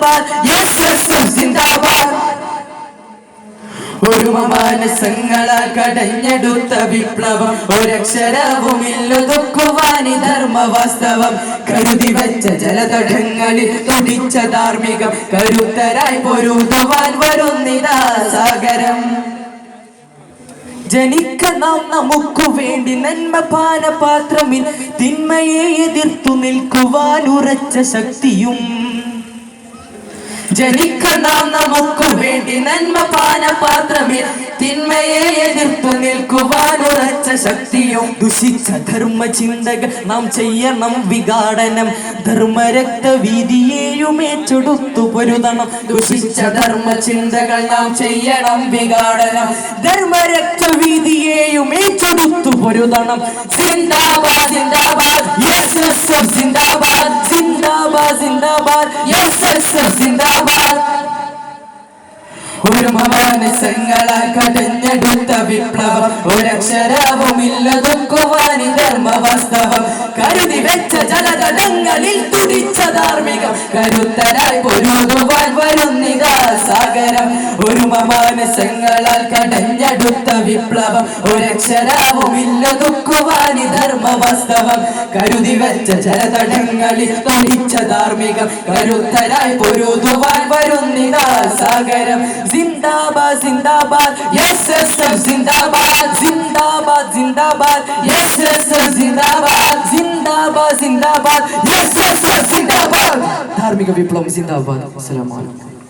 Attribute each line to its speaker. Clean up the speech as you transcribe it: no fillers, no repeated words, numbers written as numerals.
Speaker 1: Zindabad SSF zindabad. ഒരു മാനസങ്ങളാൽ കടഞ്ഞെടുത്ത വിപ്ലവം ഒരക്ഷരവുമില്ലൊതുക്കുവാനി ധർമ്മവാസ്തവം. കരുതി വെച്ച ജലതടങ്ങളിൽ തുടിച്ച ധാർമ്മികം കരുത്തരായി പൊരുതുവാൻ വരുന്നിതാ സാഗരം. ജനിക്കണം നമുക്കു വേണ്ടി നന്മ പാനപാത്രമിൽ തിന്മയെ എതിർത്തു നിൽക്കുവാൻ ഉറച്ച ശക്തിയും. ജനിക്കണം നമുക്കു വേണ്ടി നന്മ പാനപാത്രമിൽ തിന്മയെ എതിർത്തു നിൽക്കുവാൻ ഉറച്ച ശക്തിയും. ദുഷിച്ച ധർമ്മ ചിന്തകൾ നാം ചെയ്യണം വിഘാടനം. ധർമ്മരക്തവീതിയെയും ഏറ്റെടുത്തു പൊരുതണം. ദുഷിച്ച ധർമ്മ ചിന്തകൾ നാം ചെയ്യണം വിഘാടനം. ധർമ്മരക്തവീതിയെയും ഏറ്റെടുത്തു പൊരുതണം. സിന്ദാബാദ് സിന്ദാബാദ് എസ്എസ്എഫ് സിന്ദാബാദ്. സിന്ദാബാദ് സിന്ദാബാദ് എസ്എസ്എഫ് സിന്ദാബാദ്. ഒരു മാനസങ്ങളാൽ കടഞ്ഞെടുത്ത വിപ്ലവം ഒരക്ഷരവുമില്ലതൊക്കുവാനി ധർമ്മവാസ്തവം. കരുതി വെച്ച ജലതടങ്ങളിൽ തുടിച്ച ധാർമ്മികം കരുത്തരായി പൊരുതുവാൻ വരുന്നിതാ സാഗരം. ഒരു മാനസങ്ങളാൽ കടഞ്ഞെടുത്ത വിപ്ലവം ഒരക്ഷരവുമില്ലതൊക്കുവാനി ധർമ്മവാസ്തവം. കരുതി വെച്ച ജലതടങ്ങളിൽ തുടിച്ച ധാർമ്മികം കരുത്തരായി പൊരുതുവാൻ വരുന്നിതാ സാഗരം. Zindabad zindabad SSF zindabad. Zindabad zindabad SSF zindabad. Zindabad zindabad SSF zindabad. ധാർമ്മിക വിപ്ലവം ജിന്ദാബാദ്. അസ്സലാമു അലൈക്കും.